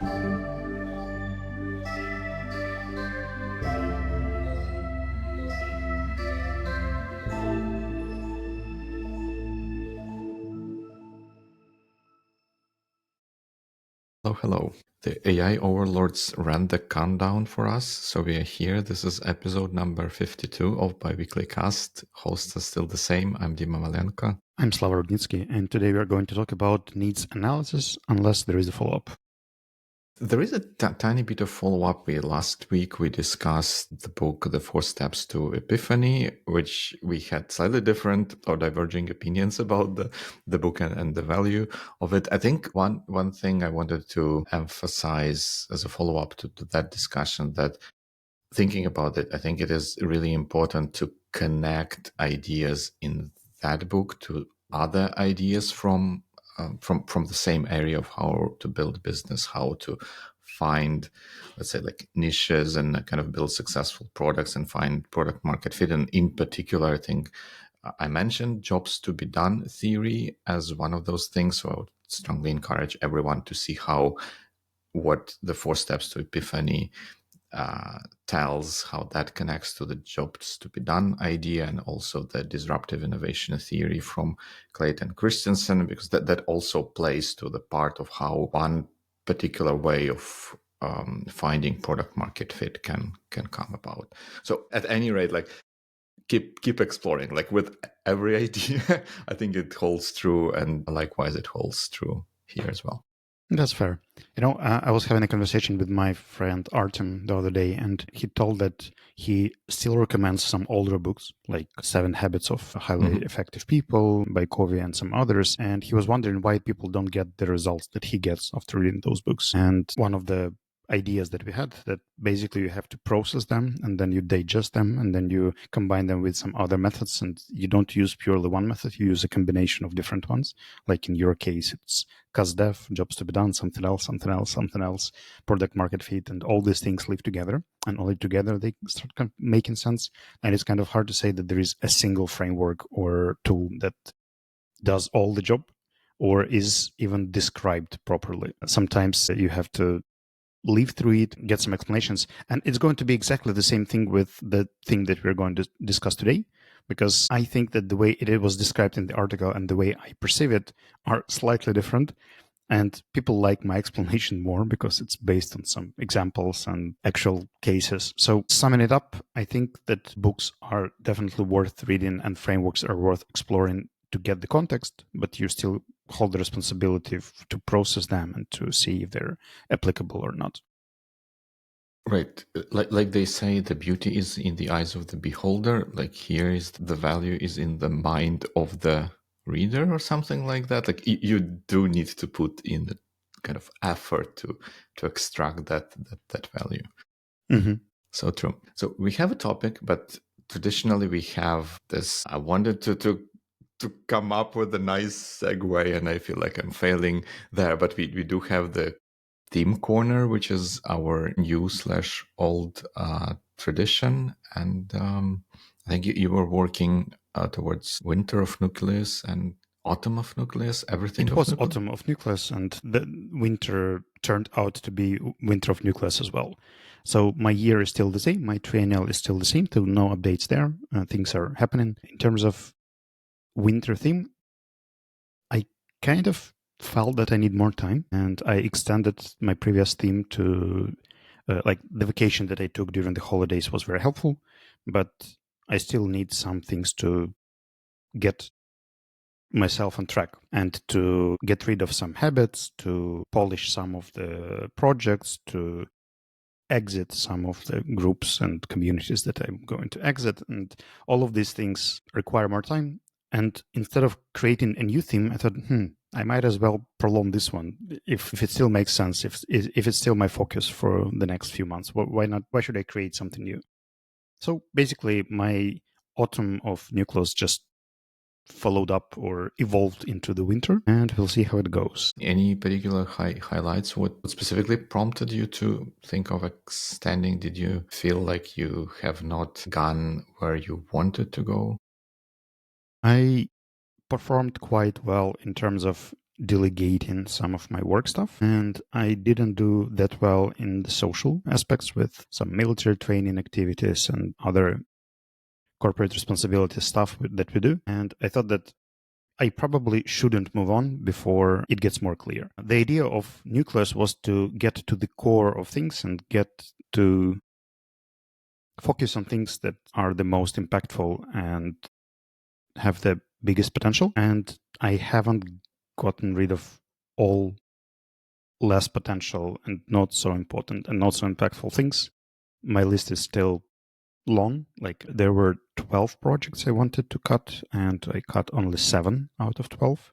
Hello, hello. The AI overlords ran the countdown for us, so we are here. This is episode number 52 of Biweeklycast. Hosts are still the same. I'm Dima. I'm Slava, and today we are going to talk about needs analysis, unless there is a follow-up. There is a tiny bit of follow-up. Last week we discussed the book The 4 Steps to Epiphany, which we had slightly different or diverging opinions about the book and the value of it. I think one thing I wanted to emphasize as a follow-up to that discussion, that thinking about it, I think it is really important to connect ideas in that book to other ideas from the same area of how to build business, how to find, let's say, like niches and kind of build successful products and find product market fit. And in particular, I think I mentioned jobs to be done theory as one of those things. So I would strongly encourage everyone to see what the 4 steps to epiphany tells, how that connects to the jobs to be done idea, and also the disruptive innovation theory from Clayton Christensen, because that also plays to the part of how one particular way of finding product market fit can come about. So at any rate, like keep exploring, like with every idea. I think it holds true, and likewise it holds true here as well. That's fair. I was having a conversation with my friend Artem the other day, and he told that he still recommends some older books, like 7 Habits of Highly Effective People by Covey and some others. And he was wondering why people don't get the results that he gets after reading those books. And one of the ideas that we had, that basically you have to process them and then you digest them and then you combine them with some other methods, and you don't use purely one method, you use a combination of different ones. Like in your case, it's CASDEF, jobs to be done, something else, product market fit, and all these things live together, and only together they start making sense. And it's kind of hard to say that there is a single framework or tool that does all the job or is even described properly. Sometimes you have to live through it, get some explanations. And it's going to be exactly the same thing with the thing that we're going to discuss today, because I think that the way it was described in the article and the way I perceive it are slightly different. And people like my explanation more because it's based on some examples and actual cases. So summing it up, I think that books are definitely worth reading and frameworks are worth exploring to get the context, but you still hold the responsibility to process them and to see if they're applicable or not. Right. Like they say, the beauty is in the eyes of the beholder. Like here is the value is in the mind of the reader or something like that. Like you do need to put in the kind of effort to extract that value. Mm-hmm. So true. So we have a topic, but traditionally we have this. I wanted to come up with a nice segue, and I feel like I'm failing there. But we do have the theme corner, which is our new/old tradition, and I think you were working towards Winter of Nucleus and Autumn of Nucleus. Everything. It was Autumn of Nucleus, and the winter turned out to be Winter of Nucleus as well. So my year is still the same. My triennial is still the same. So no updates there. Things are happening. In terms of winter theme, I kind of felt that I need more time, and I extended my previous theme to like the vacation that I took during the holidays was very helpful, but I still need some things to get myself on track and to get rid of some habits, to polish some of the projects, to exit some of the groups and communities that I'm going to exit. And all of these things require more time. And instead of creating a new theme, I thought, I might as well prolong this one if it still makes sense, if it's still my focus for the next few months. Why not? Why should I create something new? So basically, my Autumn of Nucleus just followed up or evolved into the winter, and we'll see how it goes. Any particular highlights? What specifically prompted you to think of extending? Did you feel like you have not gone where you wanted to go? I performed quite well in terms of delegating some of my work stuff, and I didn't do that well in the social aspects with some military training activities and other corporate responsibility stuff that we do. And I thought that I probably shouldn't move on before it gets more clear. The idea of Nucleus was to get to the core of things and get to focus on things that are the most impactful and have the biggest potential. And I haven't gotten rid of all less potential and not so important and not so impactful things. My list is still long. Like there were 12 projects I wanted to cut, and I cut only 7 out of 12.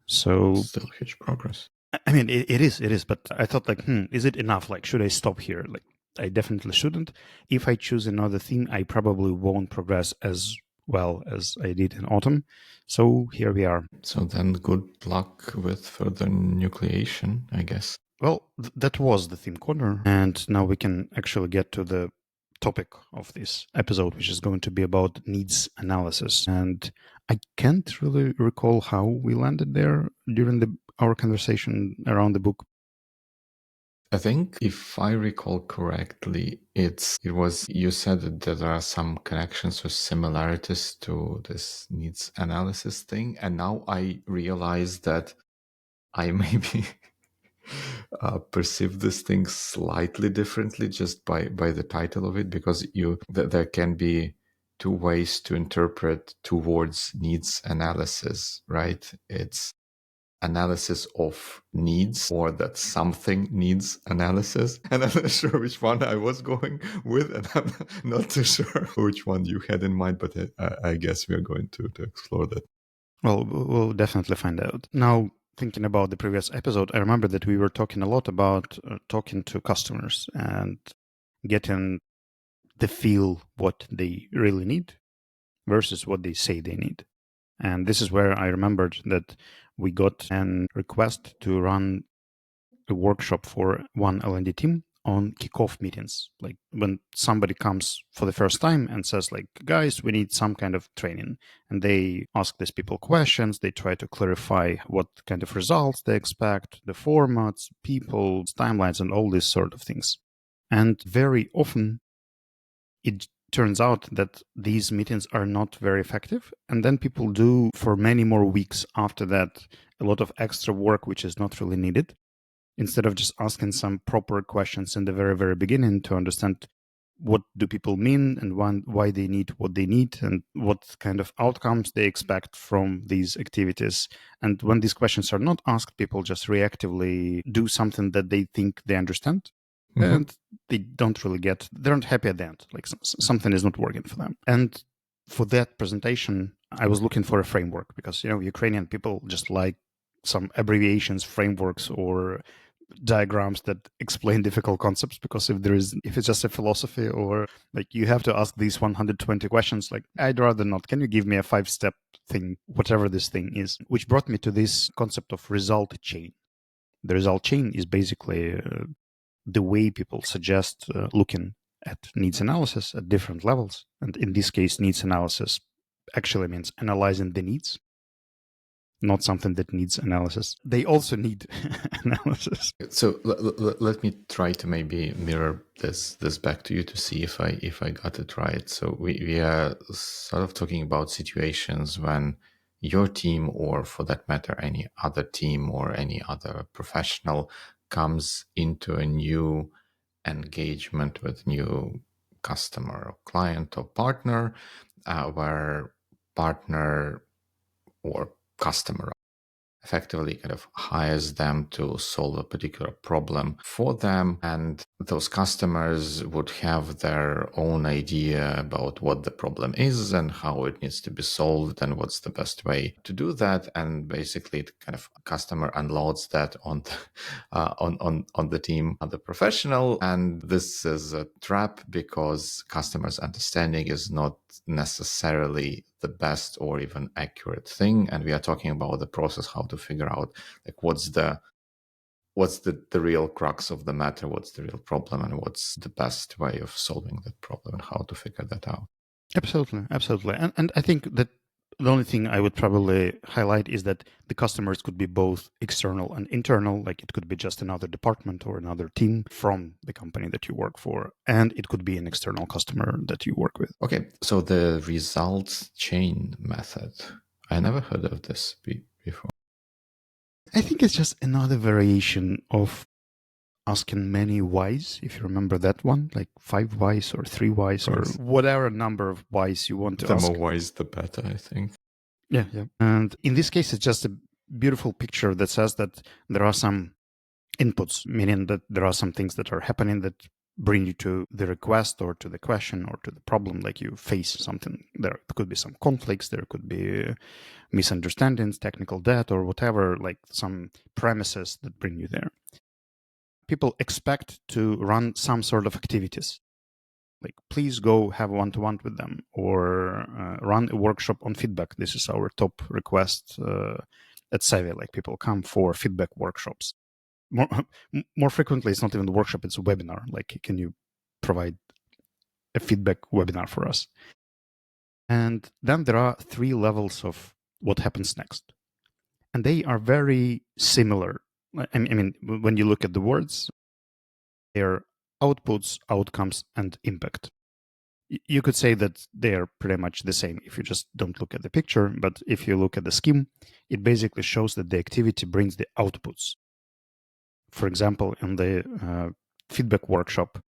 So Still huge progress. I mean, it is, but I thought like, is it enough? Like, should I stop here? Like, I definitely shouldn't. If I choose another theme, I probably won't progress as well as I did in autumn. So here we are. So then good luck with further nucleation, I guess. Well, that was the theme corner. And now we can actually get to the topic of this episode, which is going to be about needs analysis. And I can't really recall how we landed there during our conversation around the book. I think if I recall correctly, it was you said that there are some connections or similarities to this needs analysis thing, and now I realize that I maybe perceive this thing slightly differently just by the title of it, because there can be two ways to interpret towards needs analysis, right? It's analysis of needs, or that something needs analysis. And I'm not sure which one I was going with, and I'm not too sure which one you had in mind, but I guess we are going to explore that. Well, we'll definitely find out. Now, thinking about the previous episode, I remember that we were talking a lot about talking to customers and getting the feel what they really need versus what they say they need. And this is where I remembered that we got a request to run a workshop for one L&D team on kickoff meetings. Like when somebody comes for the first time and says like, guys, we need some kind of training. And they ask these people questions. They try to clarify what kind of results they expect, the formats, people, timelines, and all these sort of things. And very often it turns out that these meetings are not very effective. And then people do for many more weeks after that a lot of extra work, which is not really needed, instead of just asking some proper questions in the very, very beginning to understand what do people mean and why they need what they need and what kind of outcomes they expect from these activities. And when these questions are not asked, people just reactively do something that they think they understand. Mm-hmm. And they don't really they aren't happy at the end. Like something is not working for them. And for that presentation, I was looking for a framework because, Ukrainian people just like some abbreviations, frameworks, or diagrams that explain difficult concepts. Because if it's just a philosophy or like you have to ask these 120 questions, like I'd rather not. Can you give me a 5-step thing, whatever this thing is? Which brought me to this concept of result chain. The result chain is basically the way people suggest looking at needs analysis at different levels. And in this case, needs analysis actually means analyzing the needs, not something that needs analysis. They also need analysis. So let me try to maybe mirror this back to you to see if I got it right. So we are sort of talking about situations when your team, or for that matter any other team or any other professional, comes into a new engagement with new customer or client or partner, where partner or customer effectively kind of hires them to solve a particular problem for them. And those customers would have their own idea about what the problem is and how it needs to be solved and what's the best way to do that. And basically, it kind of customer unloads that on the, on the team, on the professional. And this is a trap because customers' understanding is not necessarily the best or even accurate thing. And we are talking about the process, how to figure out like what's the real crux of the matter, what's the real problem, and what's the best way of solving that problem and how to figure that out. Absolutely. And I think that The only thing I would probably highlight is that the customers could be both external and internal, like it could be just another department or another team from the company that you work for, and it could be an external customer that you work with. Okay, so the results chain method. I never heard of this before. I think it's just another variation of asking many whys, if you remember that one, like 5 whys or 3 whys or whatever number of whys you want to The ask. more whys, the better, I think. Yeah. And in this case, it's just a beautiful picture that says that there are some inputs, meaning that there are some things that are happening that bring you to the request or to the question or to the problem, like you face something. There could be some conflicts, there could be misunderstandings, technical debt, or whatever, like some premises that bring you there. People expect to run some sort of activities, like please go have one-to-one with them, or run a workshop on feedback. This is our top request at Savvy. Like people come for feedback workshops. More frequently, it's not even a workshop, it's a webinar. Like, can you provide a feedback webinar for us? And then there are 3 levels of what happens next. And they are very similar. I mean, when you look at the words, they're outputs, outcomes, and impact. You could say that they are pretty much the same if you just don't look at the picture. But if you look at the scheme, it basically shows that the activity brings the outputs. For example, in the feedback workshop,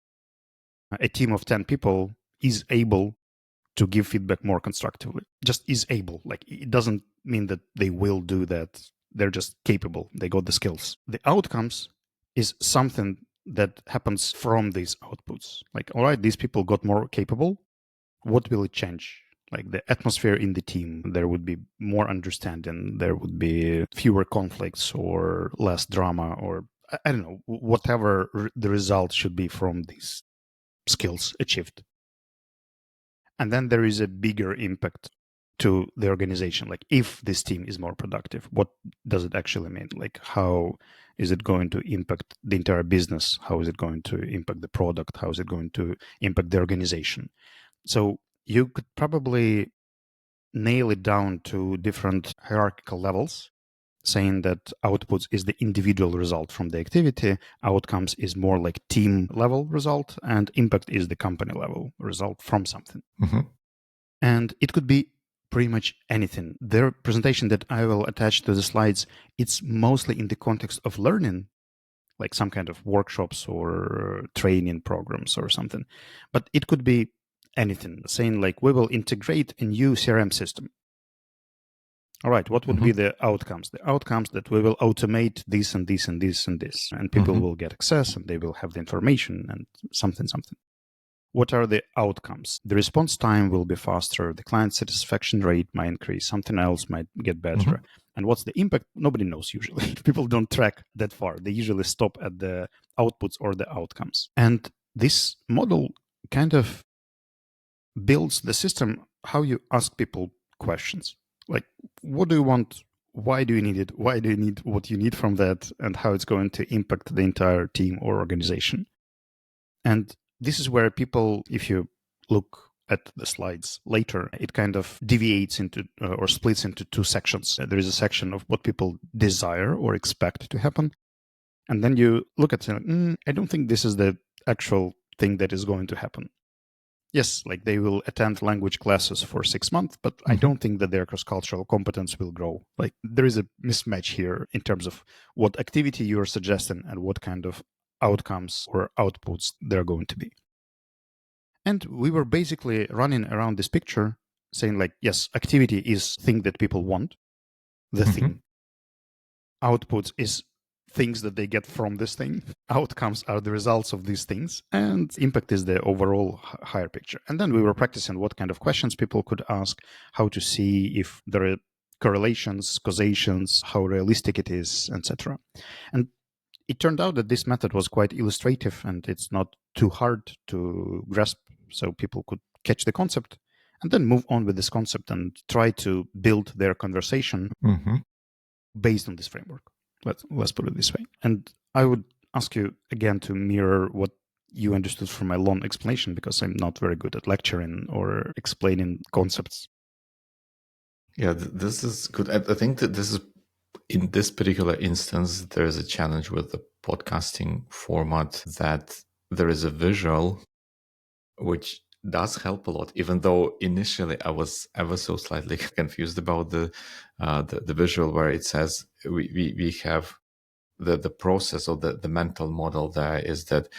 a team of 10 people is able to give feedback more constructively. Just is able. Like, it doesn't mean that they will do that. They're just capable. They got the skills. The outcomes is something that happens from these outputs. Like, all right, these people got more capable. What will it change? Like the atmosphere in the team, there would be more understanding, there would be fewer conflicts or less drama, or I don't know, whatever the result should be from these skills achieved. And then there is a bigger impact to the organization. Like, if this team is more productive, what does it actually mean? Like, how is it going to impact the entire business? How is it going to impact the product? How is it going to impact the organization? So you could probably nail it down to different hierarchical levels, saying that outputs is the individual result from the activity, outcomes is more like team level result, and impact is the company level result from something. Mm-hmm. And it could be pretty much anything. The presentation that I will attach to the slides, it's mostly in the context of learning, like some kind of workshops or training programs or something. But it could be anything, saying like, we will integrate a new CRM system. All right, what would be the outcomes? The outcomes that we will automate this and this and this and this, and people will get access and they will have the information and something. What are the outcomes? The response time will be faster. The client satisfaction rate might increase. Something else might get better. And what's the impact? Nobody knows usually. People don't track that far. They usually stop at the outputs or the outcomes. And this model kind of builds the system how you ask people questions. Like, what do you want? Why do you need it? Why do you need what you need from that? And how it's going to impact the entire team or organization. And this is where people, if you look at the slides later, it kind of deviates into or splits into 2 sections. There is a section of what people desire or expect to happen. And then you look at it, I don't think this is the actual thing that is going to happen. Yes, like they will attend language classes for 6 months, but I don't think that their cross-cultural competence will grow. Like, there is a mismatch here in terms of what activity you are suggesting and what kind of outcomes or outputs they're going to be. And we were basically running around this picture saying like, yes, activity is thing that people want, the thing. Outputs is things that they get from this thing. Outcomes are the results of these things, and impact is the overall higher picture. And then we were practicing what kind of questions people could ask, how to see if there are correlations, causations, how realistic it is, etc. And it turned out that this method was quite illustrative and it's not too hard to grasp, so people could catch the concept and then move on with this concept and try to build their conversation based on this framework. Let's put it this way. And I would ask you again to mirror what you understood from my long explanation, because I'm not very good at lecturing or explaining concepts. Yeah, this is good. I think that this is, in this particular instance, there is a challenge with the podcasting format that there is a visual which does help a lot, even though initially I was ever so slightly confused about the visual where it says we have the process, or the mental model there is that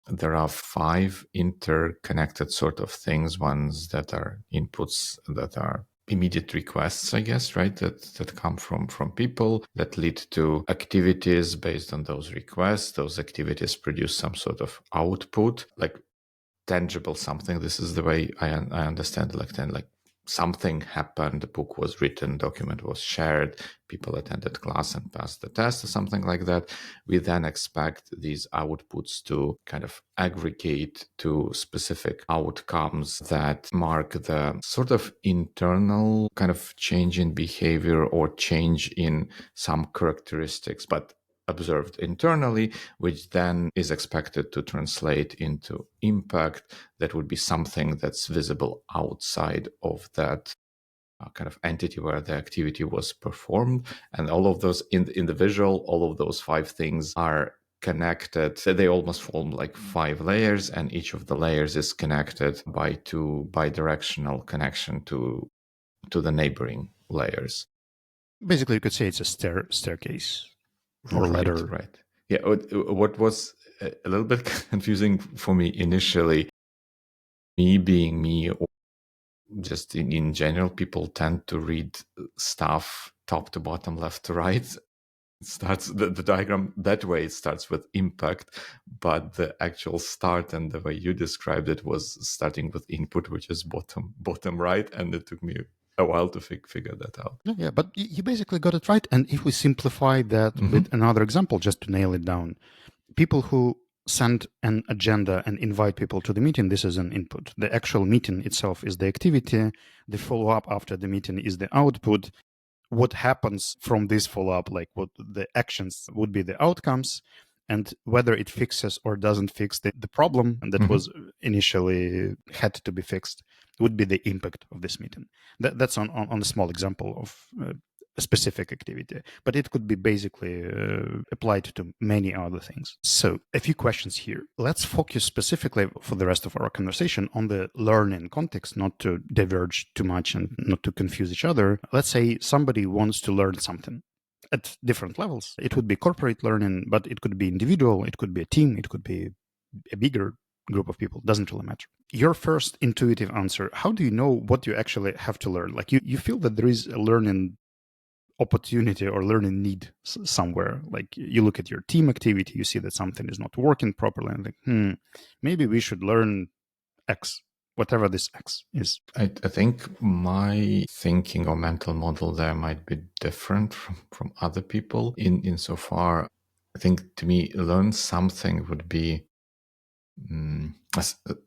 there are 5 interconnected sort of things, ones that are inputs that are immediate requests, I guess, right? That come from people, that lead to activities based on those requests. Those activities produce some sort of output, like tangible something. This is the way I understand it. Like something happened, the book was written, document was shared, people attended class and passed the test, or something like that. We then expect these outputs to kind of aggregate to specific outcomes that mark the sort of internal kind of change in behavior or change in some characteristics, but observed internally, which then is expected to translate into impact that would be something that's visible outside of that kind of entity where the activity was performed. And all of those in the visual, all of those 5 things are connected. So they almost form like 5 layers, and each of the layers is connected by 2 bidirectional connection to the neighboring layers. Basically, you could say it's a staircase or Right, ladder. right. Yeah, what was a little bit confusing for me initially, me being me, or just in general, people tend to read stuff top to bottom, left to right. It starts the diagram that way. It starts with impact, but the actual start and the way you described it was starting with input, which is bottom right, and it took me a while to figure that out. Yeah, but you basically got it right. And if we simplify that with another example, just to nail it down, people who send an agenda and invite people to the meeting, this is an input. The actual meeting itself is the activity. The follow up after the meeting is the output. What happens from this follow up, like what the actions would be the outcomes, and whether it fixes or doesn't fix the problem that was initially had to be fixed would be the impact of this meeting. That's on a small example of a specific activity, but it could be basically applied to many other things. So a few questions here. Let's focus specifically for the rest of our conversation on the learning context, not to diverge too much and not to confuse each other. Let's say somebody wants to learn something at different levels. It would be corporate learning, but it could be individual, it could be a team, it could be a bigger group of people, doesn't really matter. Your first intuitive answer, how do you know what you actually have to learn? Like you feel that there is a learning opportunity or learning need somewhere. Like you look at your team activity, you see that something is not working properly, and like, maybe we should learn X, whatever this X is. I think my thinking or mental model there might be different from other people insofar. I think to me, learn something would be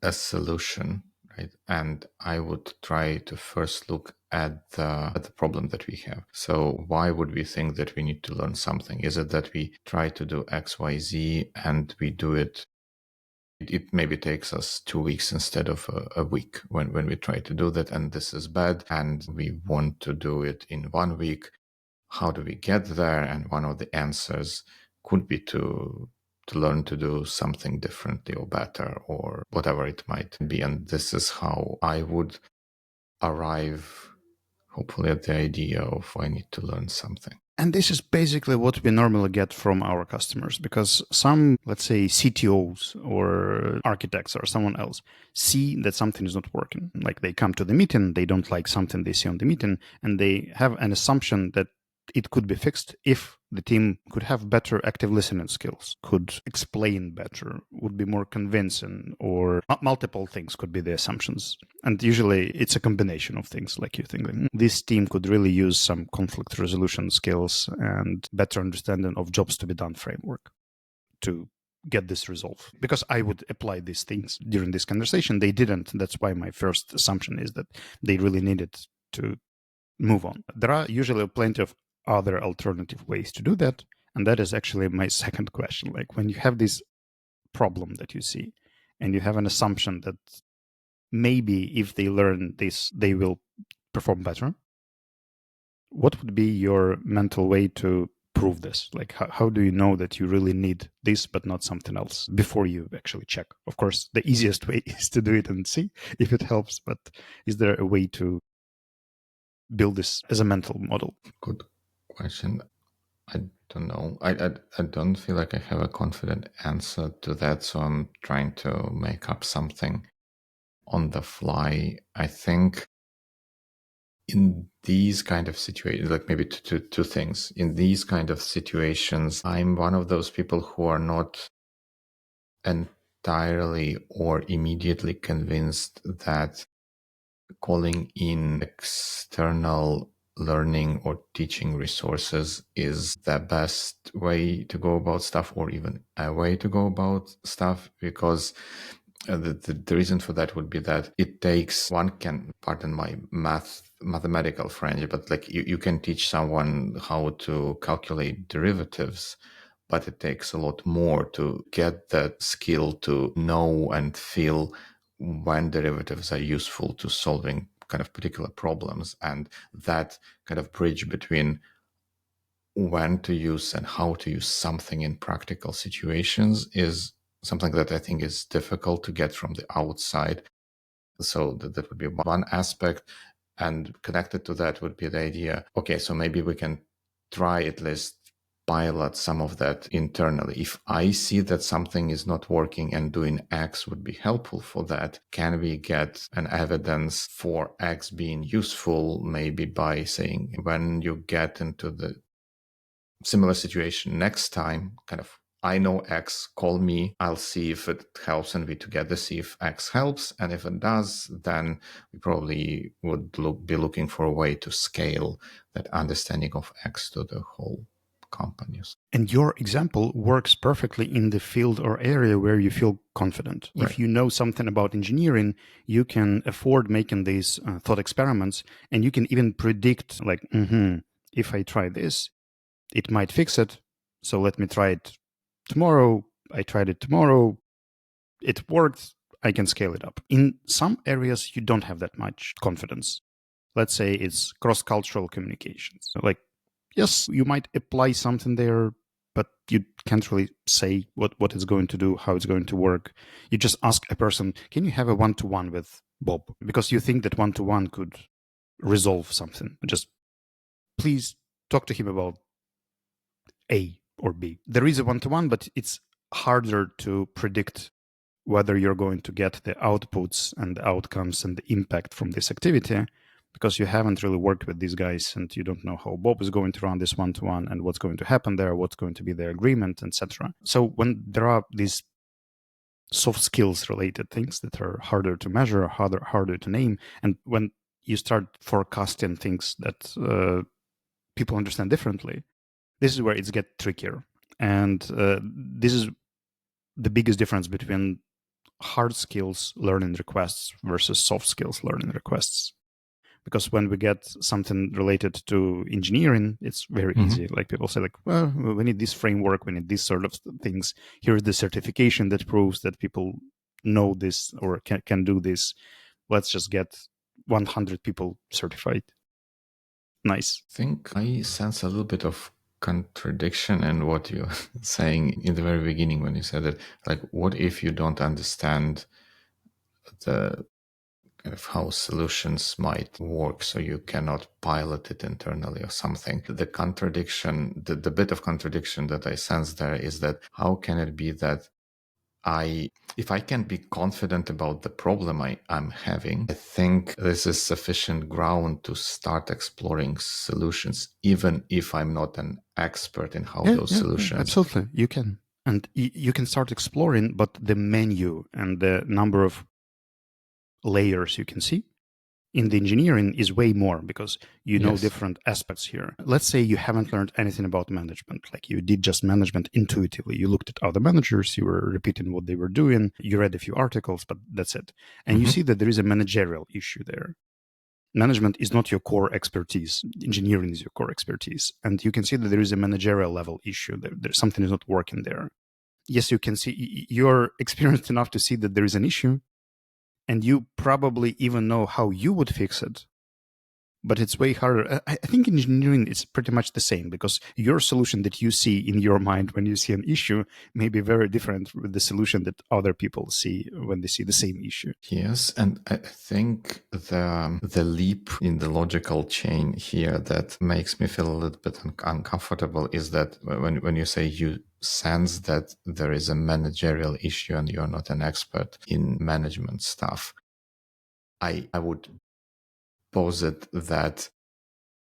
a solution, right? And I would try to first look at the problem that we have. So why would we think that we need to learn something? Is it that we try to do X, Y, Z and we do it? It maybe takes us 2 weeks instead of a week when we try to do that, and this is bad, and we want to do it in 1 week. How do we get there? And one of the answers could be to learn to do something differently or better or whatever it might be. And this is how I would arrive, hopefully, at the idea of I need to learn something. And this is basically what we normally get from our customers, because some, let's say, CTOs or architects or someone else see that something is not working. Like they come to the meeting, they don't like something they see on the meeting, and they have an assumption that it could be fixed if the team could have better active listening skills, could explain better, would be more convincing, or multiple things could be the assumptions. And usually it's a combination of things. Like you think this team could really use some conflict resolution skills and better understanding of jobs to be done framework to get this resolved. Because I would apply these things during this conversation. They didn't. That's why my first assumption is that they really needed to move on. There are usually plenty of other alternative ways to do that. And that is actually my second question. Like when you have this problem that you see and you have an assumption that maybe if they learn this, they will perform better. What would be your mental way to prove this? Like, how do you know that you really need this but not something else before you actually check? Of course, the easiest way is to do it and see if it helps, but is there a way to build this as a mental model? Good question. I don't know. I don't feel like I have a confident answer to that, so I'm trying to make up something on the fly. I think in these kind of situations, like maybe two things. In these kind of situations, I'm one of those people who are not entirely or immediately convinced that calling in external learning or teaching resources is the best way to go about stuff, or even a way to go about stuff, because the reason for that would be that it takes, one can, pardon my mathematical French, but like you can teach someone how to calculate derivatives, but it takes a lot more to get that skill to know and feel when derivatives are useful to solving kind of particular problems. And that kind of bridge between when to use and how to use something in practical situations is something that I think is difficult to get from the outside. So that would be one aspect. And connected to that would be the idea, okay, so maybe we can try at least pilot some of that internally. If I see that something is not working and doing X would be helpful for that, can we get an evidence for X being useful, maybe by saying, when you get into the similar situation next time, kind of, I know X, call me, I'll see if it helps, and we together see if X helps. And if it does, then we probably would be looking for a way to scale that understanding of X to the whole companies. And your example works perfectly in the field or area where you feel confident. Right. If you know something about engineering, you can afford making these thought experiments, and you can even predict, like, if I try this, it might fix it. So let me try it tomorrow. I tried it tomorrow. It worked. I can scale it up. In some areas, you don't have that much confidence. Let's say it's cross-cultural communications. Like, yes, you might apply something there, but you can't really say what it's going to do, how it's going to work. You just ask a person, can you have a one-to-one with Bob? Because you think that one-to-one could resolve something. Just please talk to him about A or B. There is a one-to-one, but it's harder to predict whether you're going to get the outputs and the outcomes and the impact from this activity, because you haven't really worked with these guys and you don't know how Bob is going to run this one-to-one and what's going to happen there, what's going to be the agreement, etc. So when there are these soft skills related things that are harder to measure, harder to name, and when you start forecasting things that people understand differently, this is where it's get trickier. And this is the biggest difference between hard skills learning requests versus soft skills learning requests. Because when we get something related to engineering, it's very easy. Like people say, like, well, we need this framework, we need these sort of things. Here's the certification that proves that people know this or can do this. Let's just get 100 people certified. Nice. I think I sense a little bit of contradiction in what you're saying in the very beginning when you said that, like, what if you don't understand the kind of how solutions might work, so you cannot pilot it internally or something? The contradiction, the bit of contradiction that I sense there is that how can it be that if I can be confident about the problem I'm having, I think this is sufficient ground to start exploring solutions, even if I'm not an expert in how those solutions. Absolutely, you can. And you can start exploring, but the menu and the number of layers you can see in the engineering is way more, because you know different aspects here. Let's say you haven't learned anything about management, like you did just management intuitively. You looked at other managers, you were repeating what they were doing, you read a few articles, but that's it. And you see that there is a managerial issue there. Management is not your core expertise. Engineering is your core expertise. And you can see that there is a managerial level issue. There's something is not working there. Yes, you can see, you're experienced enough to see that there is an issue, and you probably even know how you would fix it. but it's way harder. I think in engineering, it's pretty much the same, because your solution that you see in your mind when you see an issue may be very different with the solution that other people see when they see the same issue. Yes, and I think the leap in the logical chain here that makes me feel a little bit uncomfortable is that when you say you sense that there is a managerial issue and you're not an expert in management stuff, I would posit that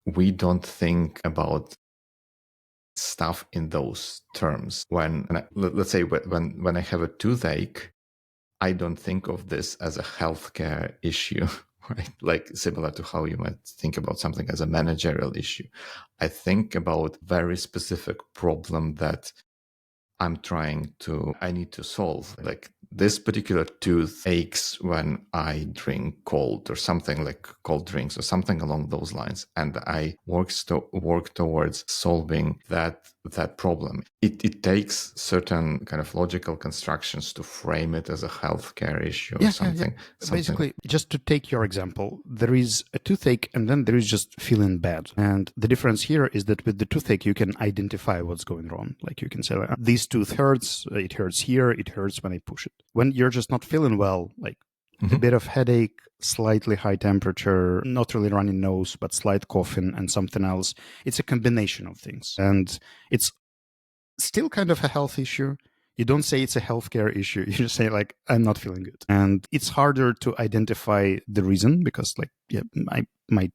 we don't think about stuff in those terms. Let's say when I have a toothache, I don't think of this as a healthcare issue, right? Like similar to how you might think about something as a managerial issue. I think about very specific problem that I need to solve. Like this particular tooth aches when I drink cold or something, like cold drinks or something along those lines. And I work towards solving that problem. It takes certain kind of logical constructions to frame it as a healthcare issue or something. Basically, just to take your example, there is a toothache and then there is just feeling bad. And the difference here is that with the toothache, you can identify what's going wrong. Like you can say, like, this tooth hurts, it hurts here, it hurts when I push it. When you're just not feeling well, like a bit of headache, slightly high temperature, not really runny nose, but slight coughing and something else. It's a combination of things. And it's still kind of a health issue. You don't say it's a healthcare issue. You just say, like, I'm not feeling good. And it's harder to identify the reason because, like, yeah, I might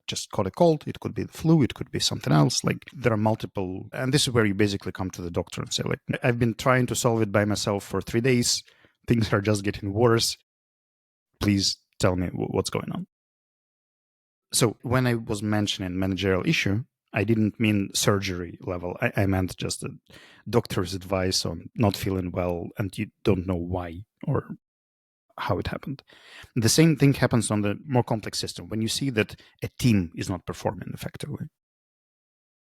just caught a cold. It could be the flu. It could be something else. Like, there are multiple. And this is where you basically come to the doctor and say, like, I've been trying to solve it by myself for 3 days. Things are just getting worse. Please tell me what's going on. So when I was mentioning managerial issue, I didn't mean surgery level. I meant just a doctor's advice on not feeling well and you don't know why or how it happened. The same thing happens on the more complex system when you see that a team is not performing effectively.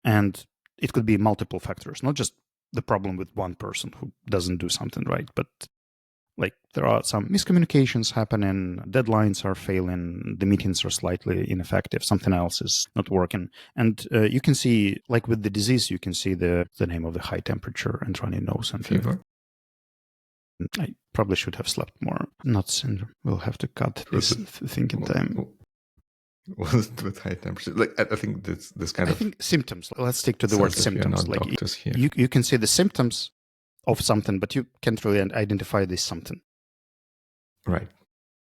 And it could be multiple factors, not just the problem with one person who doesn't do something right, but like there are some miscommunications happening, deadlines are failing, the meetings are slightly ineffective, something else is not working. And you can see, like with the disease, you can see the name of the high temperature and runny nose and fever. I probably should have slept more. Not syndrome. We'll have to cut this thinking time. Was it with high temperature? Like I think this kind of. I think symptoms. Let's stick to the word symptoms. Like you can see the symptoms of something, but you can't really identify this something. Right.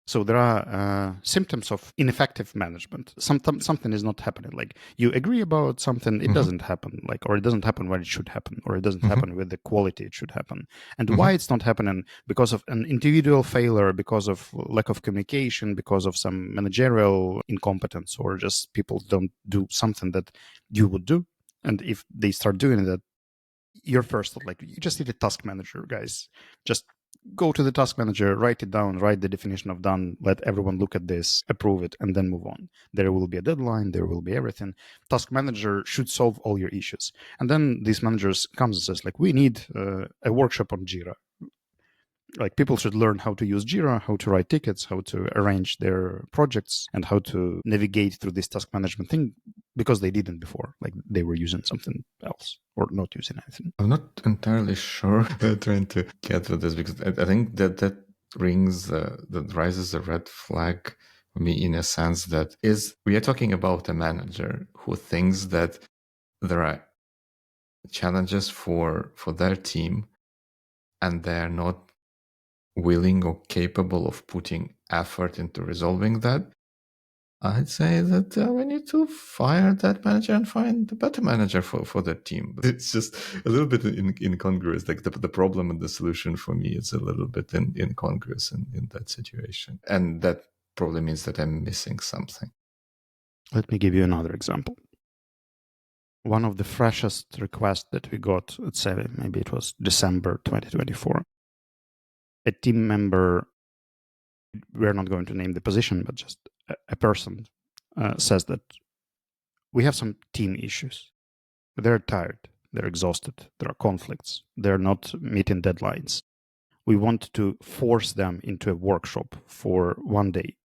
So there are symptoms of ineffective management. Something is not happening. Like you agree about something, it doesn't happen. Like, or it doesn't happen when it should happen, or it doesn't happen with the quality it should happen. And why it's not happening? Because of an individual failure, because of lack of communication, because of some managerial incompetence, or just people don't do something that you would do. And if they start doing that, your first thought, like, you just need a task manager, guys. Just go to the task manager, write it down, write the definition of done, let everyone look at this, approve it, and then move on. There will be a deadline, there will be everything. Task manager should solve all your issues. And then these managers comes and says, like, we need a workshop on Jira. Like, people should learn how to use Jira, how to write tickets, how to arrange their projects, and how to navigate through this task management thing, because they didn't before. Like, they were using something else or not using anything. I'm not entirely sure trying to get to this, because I think that rises a red flag for me, in a sense that we are talking about a manager who thinks that there are challenges for their team and they're not willing or capable of putting effort into resolving that. I'd say that we need to fire that manager and find a better manager for that team. It's just a little bit incongruous. Like the problem and the solution for me is a little bit incongruous in that situation. And that probably means that I'm missing something. Let me give you another example. One of the freshest requests that we got, let's say maybe it was December 2024, a team member, we're not going to name the position, but just a person says that we have some team issues. They're tired, they're exhausted, there are conflicts, they're not meeting deadlines. We want to force them into a workshop for 1 day.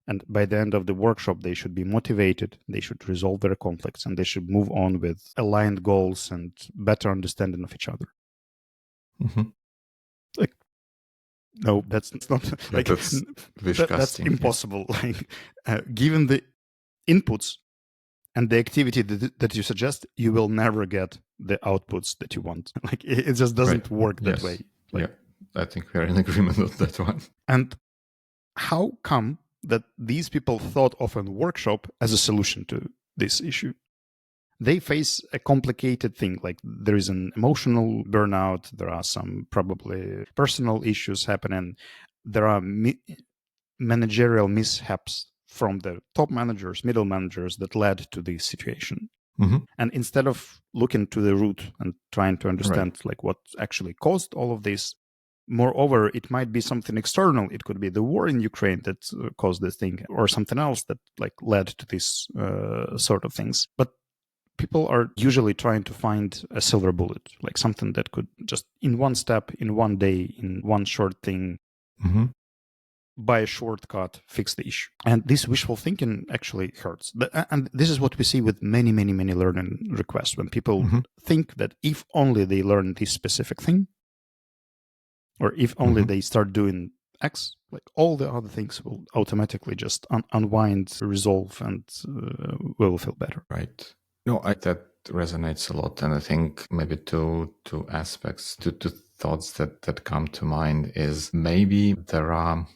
And by the end of the workshop, they should be motivated, they should resolve their conflicts, and they should move on with aligned goals and better understanding of each other. Mm-hmm. Like, no, that's not like That's wish that's casting. impossible. Like, given the inputs and the activity that you suggest, you will never get the outputs that you want. Like, it just doesn't work that way. Like, I think we're in agreement on that one. And how come that these people thought of a workshop as a solution to this issue? They face a complicated thing, like there is an emotional burnout, there are some probably personal issues happening, there are managerial mishaps from the top managers, middle managers that led to this situation. Mm-hmm. And instead of looking to the root and trying to understand like what actually caused all of this, moreover, it might be something external. It could be the war in Ukraine that caused this thing, or something else that like led to this sort of things. But people are usually trying to find a silver bullet, like something that could just in one step, in one day, in one short thing, mm-hmm. by a shortcut, fix the issue. And this wishful thinking actually hurts. And this is what we see with many, many, many learning requests, when people think that if only they learn this specific thing, or if only they start doing X, like all the other things will automatically just unwind, resolve, and will feel better. Right. No, that resonates a lot. And I think maybe two aspects, two thoughts that come to mind is maybe there are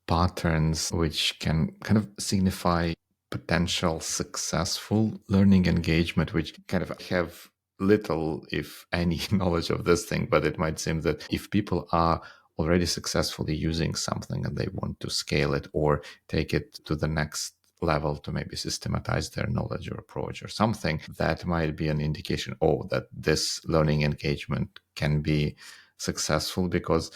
patterns which can kind of signify potential successful learning engagement, which kind of have little, if any, knowledge of this thing. But it might seem that if people are already successfully using something and they want to scale it or take it to the next level to maybe systematize their knowledge or approach or something, that might be an indication, that this learning engagement can be successful because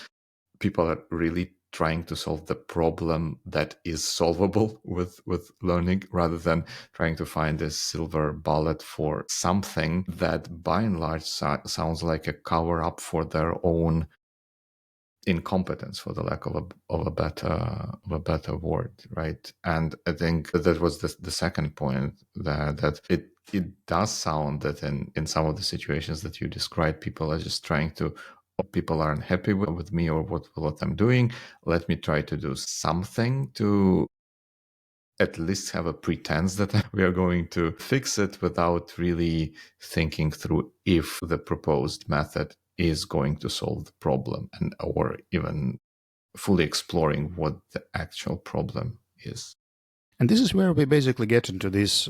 people are really trying to solve the problem that is solvable with learning, rather than trying to find a silver bullet for something that by and large sounds like a cover up for their own incompetence, for the lack of a better word, right? And I think that was the second point, that it does sound that in some of the situations that you described, people are just trying to, people aren't happy with me or what I'm doing. Let me try to do something to at least have a pretense that we are going to fix it, without really thinking through if the proposed method is going to solve the problem, and or even fully exploring what the actual problem is. And this is where we basically get into these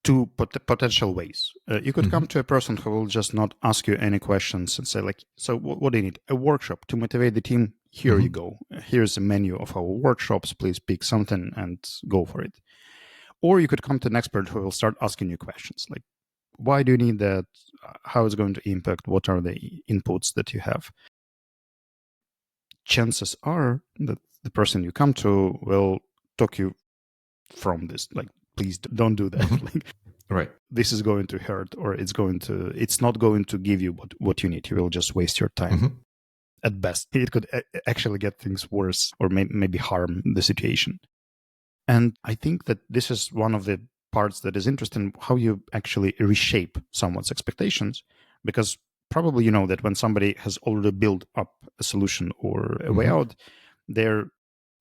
two potential ways. You could come to a person who will just not ask you any questions and say like, so what do you need? A workshop to motivate the team? Here you go. Here's a menu of our workshops. Please pick something and go for it. Or you could come to an expert who will start asking you questions like, why do you need that? How is it going to impact? What are the inputs that you have? Chances are that the person you come to will talk you from this. Like, please don't do that. Like, right. This is going to hurt, or it's not going to give you what you need. You will just waste your time. At best, it could actually get things worse, or maybe harm the situation. And I think that this is one of the parts that is interesting, how you actually reshape someone's expectations, because probably you know that when somebody has already built up a solution or a way out, they're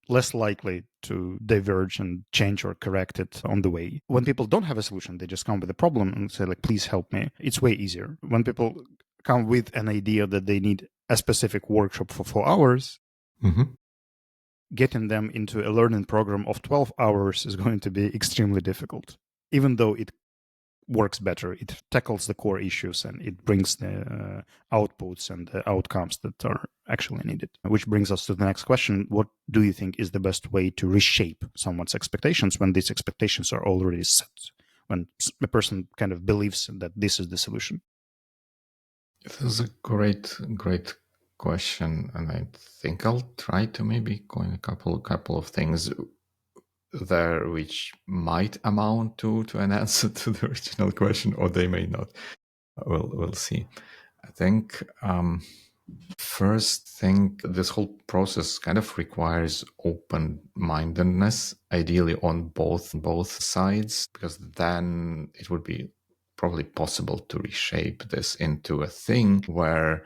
less likely to diverge and change or correct it on the way. When people don't have a solution, they just come with a problem and say like, please help me. It's way easier. When people come with an idea that they need a specific workshop for 4 hours, getting them into a learning program of 12 hours is going to be extremely difficult. Even though it works better, it tackles the core issues and it brings the outputs and the outcomes that are actually needed. Which brings us to the next question. What do you think is the best way to reshape someone's expectations when these expectations are already set? When a person kind of believes that this is the solution? This is a great question, and I think I'll try to maybe coin a couple of things there which might amount to an answer to the original question, or they may not. We'll see. I think First thing, this whole process kind of requires open-mindedness, ideally on both sides, because then it would be probably possible to reshape this into a thing where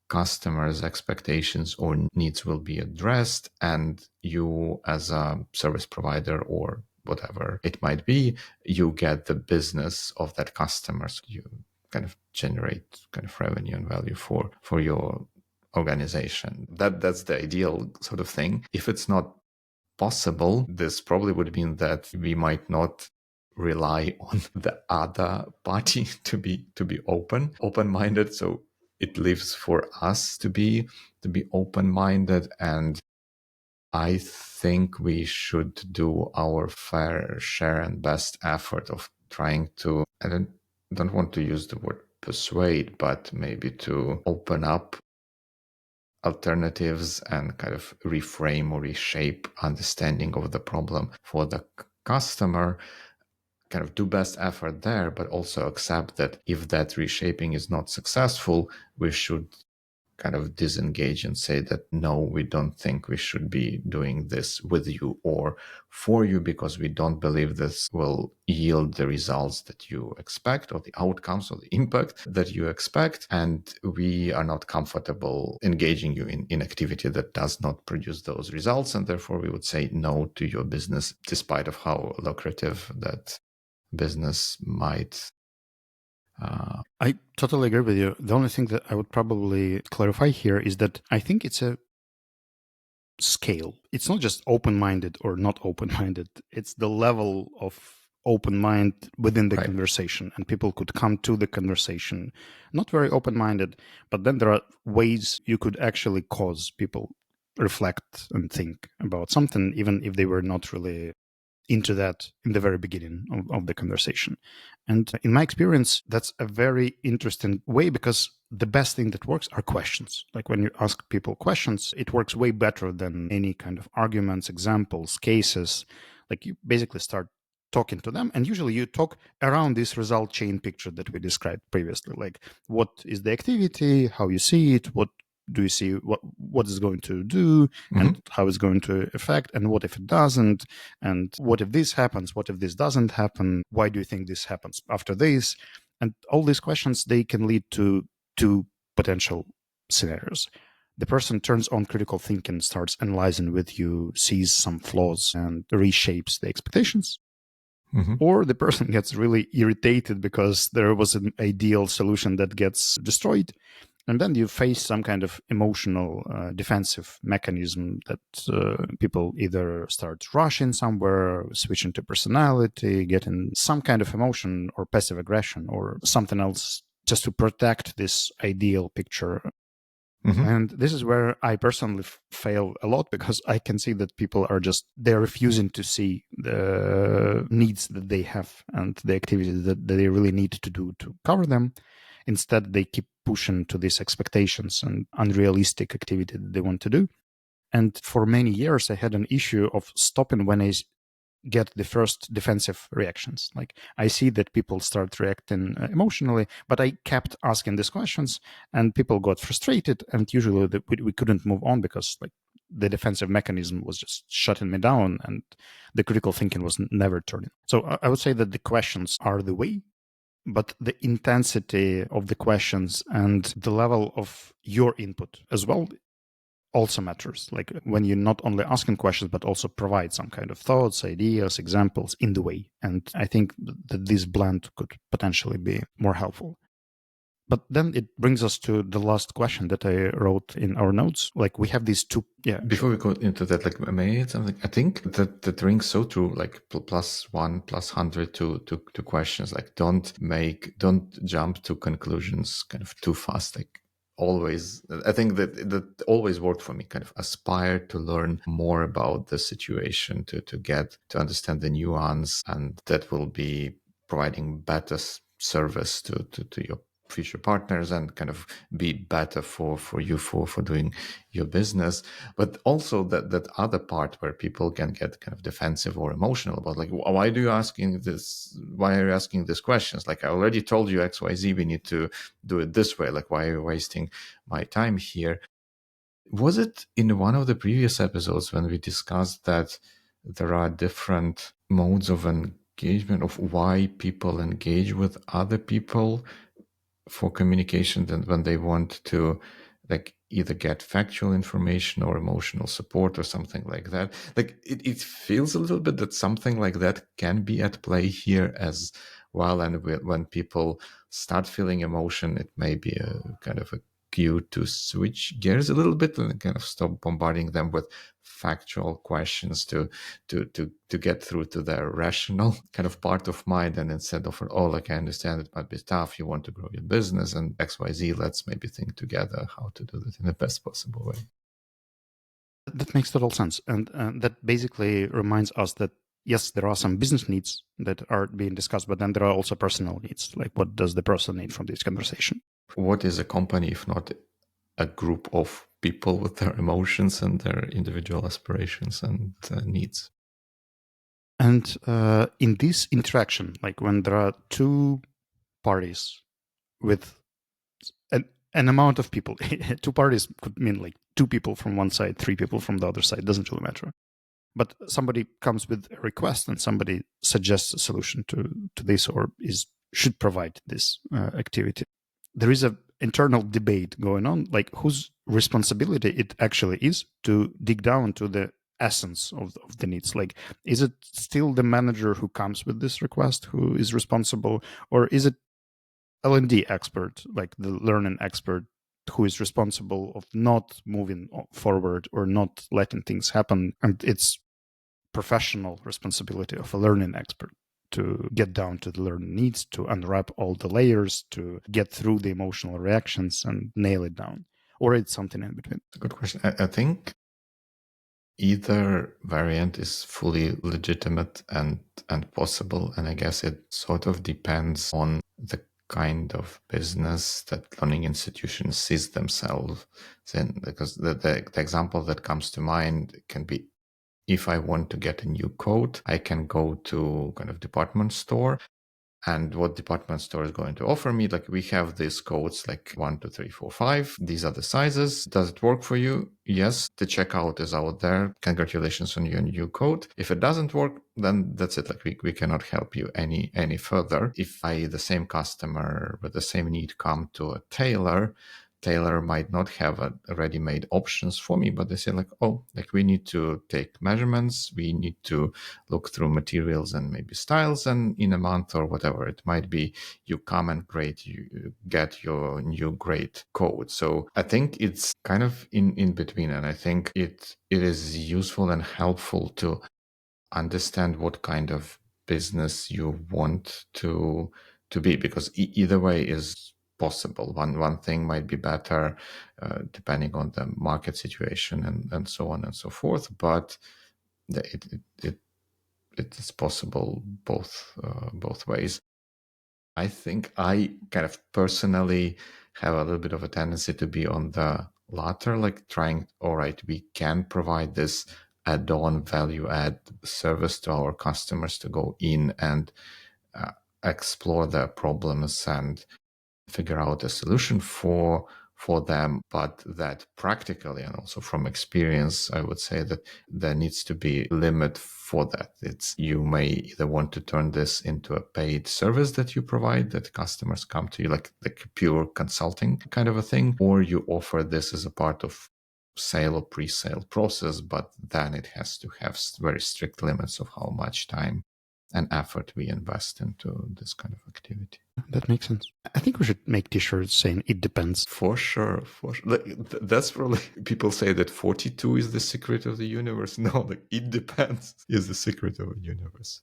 customers' expectations or needs will be addressed, and you as a service provider or whatever it might be, you get the business of that customer. So you kind of generate kind of revenue and value for your organization. That's the ideal sort of thing. If it's not possible, this probably would mean that we might not rely on the other party to be open-minded. So it lives for us to be open-minded, and I think we should do our fair share and best effort of trying to, I don't want to use the word persuade, but maybe to open up alternatives and kind of reframe or reshape understanding of the problem for the customer, kind of do best effort there, but also accept that if that reshaping is not successful, we should kind of disengage and say that no, we don't think we should be doing this with you or for you, because we don't believe this will yield the results that you expect or the outcomes or the impact that you expect, and we are not comfortable engaging you in activity that does not produce those results, and therefore we would say no to your business, despite of how lucrative that business might. I totally agree with you. The only thing that I would probably clarify here is that I think it's a scale. It's not just open-minded or not open-minded. It's the level of open mind within the Right. conversation, and people could come to the conversation not very open-minded, but then there are ways you could actually cause people reflect and think about something, even if they were not really into that in the very beginning of the conversation. And in my experience, that's a very interesting way, because the best thing that works are questions. Like when you ask people questions, it works way better than any kind of arguments, examples, cases. Like you basically start talking to them, and usually you talk around this result chain picture that we described previously. Like, what is the activity, how you see it, what do you see, what is going to do, and how it's going to affect, and what if it doesn't, and what if this happens, what if this doesn't happen, why do you think this happens after this? And all these questions, they can lead to two potential scenarios. The person turns on critical thinking, starts analyzing with you, sees some flaws, and reshapes the expectations. Or the person gets really irritated because there was an ideal solution that gets destroyed. And then you face some kind of emotional defensive mechanism that people either start rushing somewhere, switching to personality, getting some kind of emotion or passive aggression or something else just to protect this ideal picture. And this is where I personally fail a lot, because I can see that people are they're refusing to see the needs that they have and the activities that they really need to do to cover them. Instead, they keep pushing to these expectations and unrealistic activity that they want to do. And for many years, I had an issue of stopping when I get the first defensive reactions. Like, I see that people start reacting emotionally, but I kept asking these questions, and people got frustrated, and usually we couldn't move on because like the defensive mechanism was just shutting me down, and the critical thinking was never turning. So I would say that the questions are the way, but the intensity of the questions and the level of your input as well also matters. Like when you're not only asking questions, but also provide some kind of thoughts, ideas, examples in the way. And I think that this blend could potentially be more helpful. But then it brings us to the last question that I wrote in our notes. Like we have these two. Yeah. Before we go into that, like, may I add something? I think that rings so true. Like +1, +100 to questions. Like don't jump to conclusions kind of too fast. Like always, I think that always worked for me. Kind of aspire to learn more about the situation, to get to understand the nuance, and that will be providing better service to your future partners and kind of be better for you for doing your business. But also that other part where people can get kind of defensive or emotional about, like, why are you asking these questions? Like, I already told you XYZ, we need to do it this way. Like, why are you wasting my time here? Was it in one of the previous episodes when we discussed that there are different modes of engagement, of why people engage with other people for communication than when they want to, like, either get factual information or emotional support or something like that? Like, it feels a little bit that something like that can be at play here as well. And when people start feeling emotion, it may be a kind of a cue to switch gears a little bit and kind of stop bombarding them with factual questions to get through to their rational kind of part of mind. And instead of, oh, like, I understand it might be tough, you want to grow your business and XYZ, let's maybe think together how to do that in the best possible way. That makes total sense. And that basically reminds us that, yes, there are some business needs that are being discussed, but then there are also personal needs. Like, what does the person need from this conversation? What is a company if not a group of people with their emotions and their individual aspirations and needs? And in this interaction, like when there are two parties with an amount of people, two parties could mean like two people from one side, three people from the other side, doesn't really matter. But somebody comes with a request and somebody suggests a solution to this, or should provide this activity. There is an internal debate going on, like whose responsibility it actually is to dig down to the essence of the needs. Like, is it still the manager who comes with this request who is responsible, or is it L&D expert, like the learning expert, who is responsible of not moving forward or not letting things happen? And it's professional responsibility of a learning expert to get down to the learning needs, to unwrap all the layers, to get through the emotional reactions and nail it down. Or it's something in between. It's a good question. I think either variant is fully legitimate and possible, and I guess it sort of depends on the kind of business that learning institutions sees themselves in. Because the example that comes to mind can be, if I want to get a new coat, I can go to kind of department store. And what department store is going to offer me, like, we have these coats, like 1, 2, 3, 4, 5. These are the sizes. Does it work for you? Yes. The checkout is out there. Congratulations on your new coat. If it doesn't work, then that's it. Like, we cannot help you any further. If the same customer with the same need, come to a tailor might not have a ready-made options for me, but they say, like, oh, like, we need to take measurements, we need to look through materials and maybe styles, and in a month or whatever it might be, you come and you get your new great coat. So I think it's kind of in between, and I think it is useful and helpful to understand what kind of business you want to be, because either way is possible. One thing might be better depending on the market situation and so on and so forth, but it is possible both ways. I think I kind of personally have a little bit of a tendency to be on the latter, like trying, all right, we can provide this add-on value add service to our customers to go in and explore their problems and figure out a solution for them, but that practically and also from experience, I would say that there needs to be a limit for that. You may either want to turn this into a paid service that you provide, that customers come to you, like pure consulting kind of a thing, or you offer this as a part of sale or pre-sale process, but then it has to have very strict limits of how much time and effort we invest into this kind of activity. That makes sense. I think we should make t-shirts saying it depends. For sure. That's probably, people say that 42 is the secret of the universe. No, like, it depends is the secret of the universe.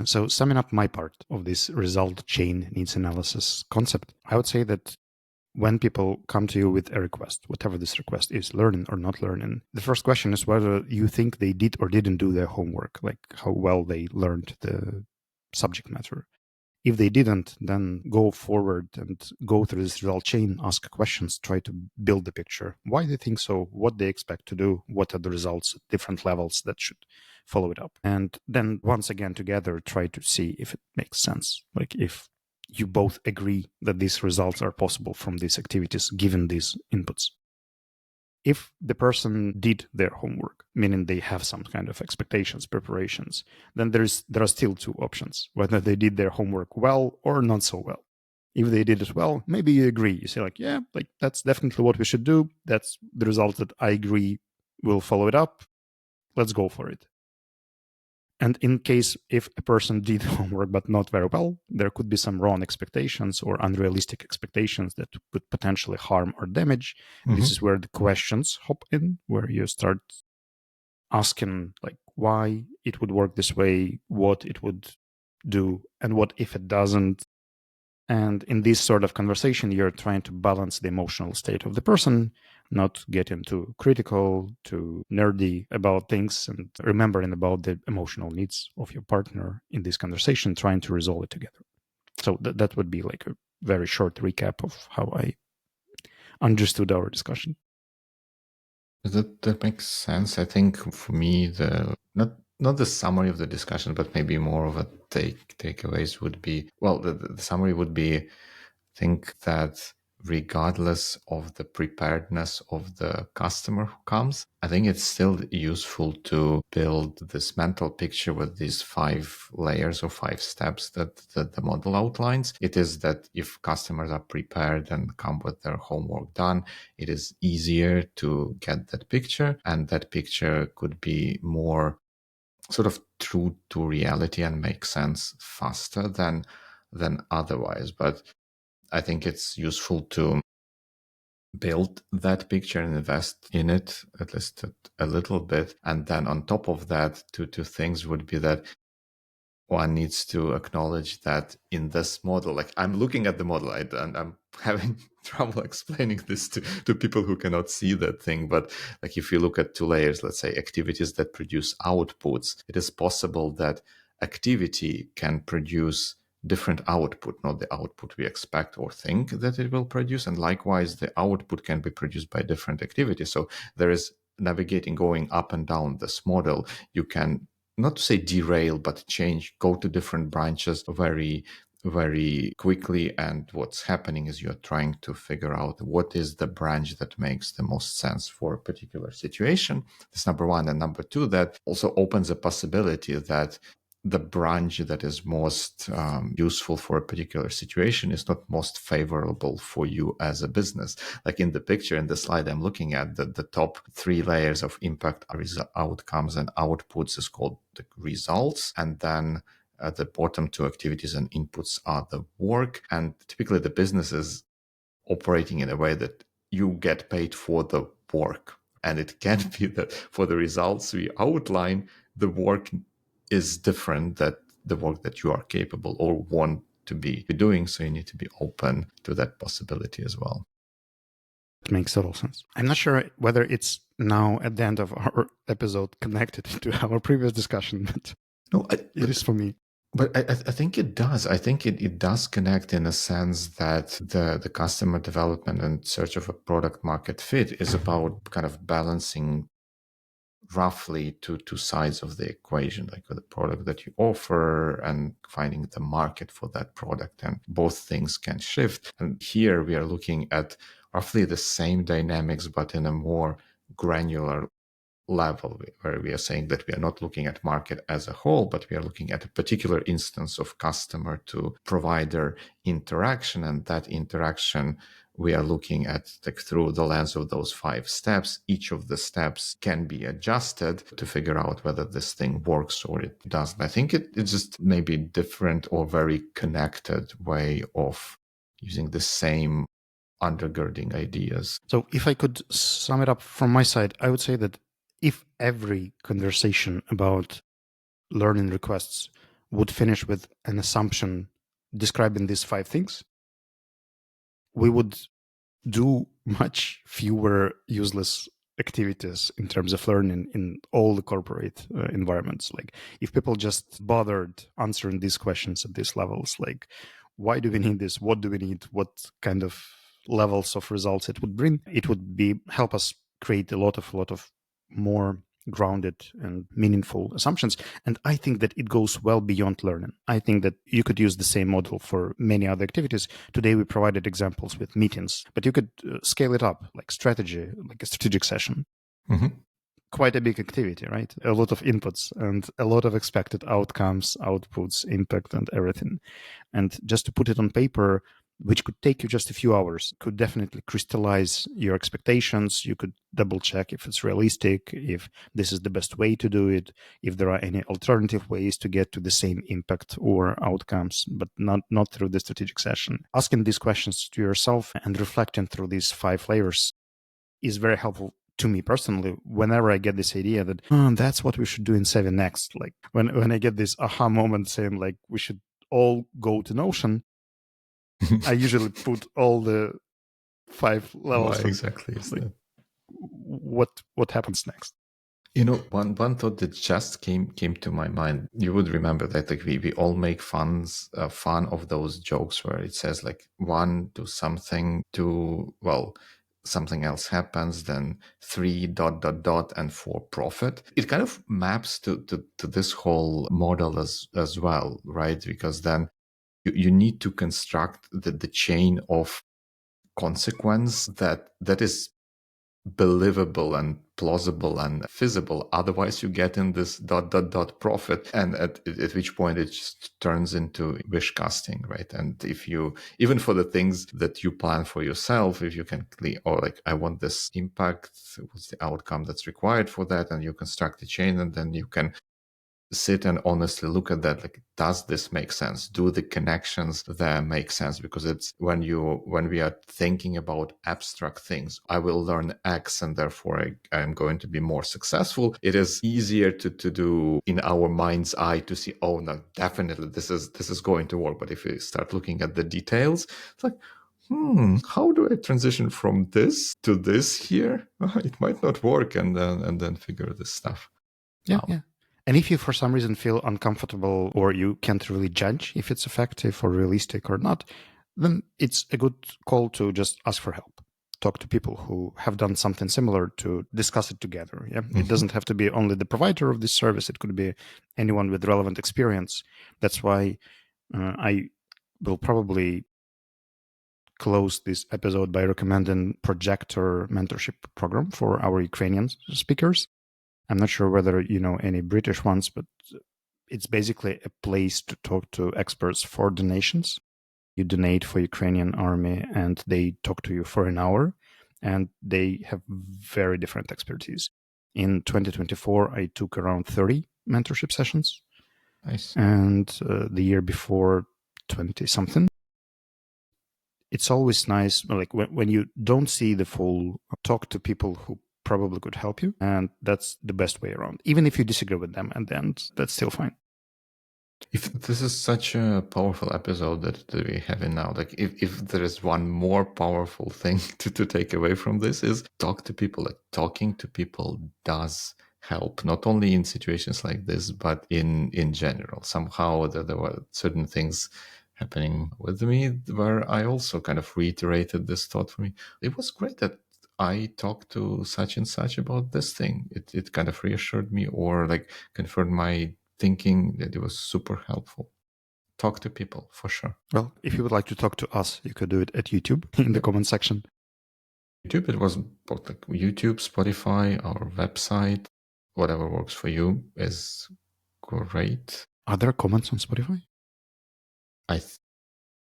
So summing up my part of this result chain needs analysis concept, I would say that when people come to you with a request, whatever this request is, learning or not learning, the first question is whether you think they did or didn't do their homework, like how well they learned the subject matter. If they didn't, then go forward and go through this result chain, ask questions, try to build the picture. Why they think so, what they expect to do, what are the results at different levels that should follow it up. And then once again together, try to see if it makes sense. Like if you both agree that these results are possible from these activities given these inputs. If the person did their homework, meaning they have some kind of expectations, preparations, then there are still two options, whether they did their homework well or not so well. If they did it well, maybe you agree. You say like, yeah, like that's definitely what we should do. That's the result that I agree. We'll follow it up. Let's go for it. And in case if a person did homework but not very well, there could be some wrong expectations or unrealistic expectations that could potentially harm or damage. Mm-hmm. This is where the questions hop in, where you start asking like why it would work this way, what it would do, and what if it doesn't. And in this sort of conversation, you're trying to balance the emotional state of the person, not getting too critical, too nerdy about things, and remembering about the emotional needs of your partner in this conversation, trying to resolve it together. So that would be like a very short recap of how I understood our discussion. That makes sense. I think for me, the not the summary of the discussion, but maybe more of a takeaways would be, well, the summary would be, think that regardless of the preparedness of the customer who comes, I think it's still useful to build this mental picture with these 5 layers or 5 steps that the model outlines. It is that if customers are prepared and come with their homework done, it is easier to get that picture, and that picture could be more sort of true to reality and make sense faster than otherwise. But I think it's useful to build that picture and invest in it at least a little bit. And then on top of that, two things would be that one needs to acknowledge that in this model, like I'm looking at the model and I'm having trouble explaining this to people who cannot see that thing. But like if you look at 2 layers, let's say activities that produce outputs, it is possible that activity can produce different output, not the output we expect or think that it will produce. And likewise, the output can be produced by different activities. So there is navigating, going up and down this model. You can not to say derail, but change, go to different branches very, very quickly. And what's happening is you're trying to figure out what is the branch that makes the most sense for a particular situation. That's number one. And number two, that also opens a possibility that the branch that is most useful for a particular situation is not most favorable for you as a business. Like in the picture, in the slide I'm looking at, the top 3 layers of impact outcomes and outputs is called the results. And then the bottom 2 activities and inputs are the work. And typically the business is operating in a way that you get paid for the work. And it can be that for the results we outline, the work is different than the work that you are capable or want to be doing. So you need to be open to that possibility as well. It makes total sense. I'm not sure whether it's now at the end of our episode connected to our previous discussion, but no, it is for me. But I think it does. I think it does connect in a sense that the customer development and search of a product market fit is about kind of balancing roughly two sides of the equation, like the product that you offer and finding the market for that product. And both things can shift. And here we are looking at roughly the same dynamics, but in a more granular level, where we are saying that we are not looking at market as a whole, but we are looking at a particular instance of customer to provider interaction. And that interaction we are looking at through the lens of those 5 steps. Each of the steps can be adjusted to figure out whether this thing works or it doesn't. I think it's just maybe different or very connected way of using the same undergirding ideas. So if I could sum it up from my side, I would say that if every conversation about learning requests would finish with an assumption describing these 5 things, we would do much fewer useless activities in terms of learning in all the corporate environments. Like if people just bothered answering these questions at these levels, like why do we need this? What do we need? What kind of levels of results it would bring? It would be help us create a lot of more grounded and meaningful assumptions. And I think that it goes well beyond learning. I think that you could use the same model for many other activities. Today we provided examples with meetings, but you could scale it up, like strategy, like a strategic session. Mm-hmm. Quite a big activity, right? A lot of inputs and a lot of expected outcomes, outputs, impact, and everything. And just to put it on paper, which could take you just a few hours, could definitely crystallize your expectations. You could double check if it's realistic, if this is the best way to do it, if there are any alternative ways to get to the same impact or outcomes, but not through the strategic session. Asking these questions to yourself and reflecting through these 5 layers is very helpful to me personally. Whenever I get this idea that that's what we should do in 7 next, like when I get this aha moment saying like we should all go to Notion, I usually put all the 5 Why levels and exactly is like that? what happens next. One thought that just came to my mind. You would remember that like we all make fun of those jokes where it says like 1 do something, 2 something else happens, then 3 dot dot dot and 4 profit. It kind of maps to this whole model as well, right? Because then you need to construct the chain of consequence that is believable and plausible and feasible. Otherwise you get in this dot dot dot profit, and at which point it just turns into wish casting, right? And if you, even for the things that you plan for yourself, if you can or like I want this impact, what's the outcome that's required for that, and you construct the chain, and then you can sit and honestly look at that, like, does this make sense? Do the connections there make sense? Because it's when we are thinking about abstract things, I will learn X and therefore I'm going to be more successful. It is easier to do in our mind's eye to see, oh no, definitely this is going to work. But if we start looking at the details, it's like, how do I transition from this to this here? It might not work, and then figure this stuff out. Yeah. And if you for some reason feel uncomfortable or you can't really judge if it's effective or realistic or not, then it's a good call to just ask for help. Talk to people who have done something similar to discuss it together. Yeah, It doesn't have to be only the provider of this service. It could be anyone with relevant experience. That's why I will probably close this episode by recommending Projector mentorship program for our Ukrainian speakers. I'm not sure whether you know any British ones, but it's basically a place to talk to experts for donations. You donate for Ukrainian army and they talk to you for an hour, and they have very different expertise. In 2024, I took around 30 mentorship sessions. Nice. And the year before, 20 something. It's always nice, like when you don't see the full, talk to people who probably could help you. And that's the best way around. Even if you disagree with them at the end, that's still fine. If this is such a powerful episode that we're having now, like if there is one more powerful thing to take away from this is talk to people. Like talking to people does help, not only in situations like this, but in general. Somehow there were certain things happening with me where I also kind of reiterated this thought for me. It was great that I talked to such and such about this thing. It kind of reassured me or like confirmed my thinking that it was super helpful. Talk to people for sure. Well, if you would like to talk to us, you could do it at YouTube in the comment section. YouTube, it was both like YouTube, Spotify, our website, whatever works for you is great. Are there comments on Spotify? I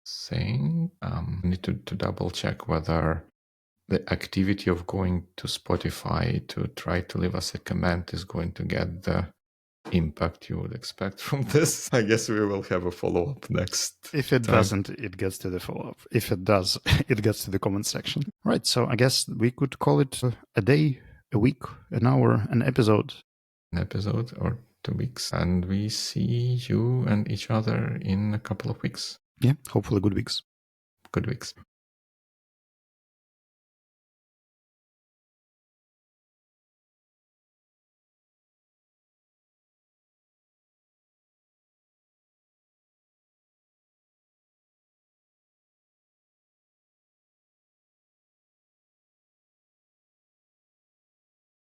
think I need to double check whether the activity of going to Spotify to try to leave us a comment is going to get the impact you would expect from this. I guess we will have a follow-up next. If it doesn't, it gets to the follow-up. If it does, it gets to the comment section. Right, so I guess we could call it a day, a week, an hour, an episode. An episode or 2 weeks. And we see you and each other in a couple of weeks. Yeah, hopefully good weeks. Good weeks.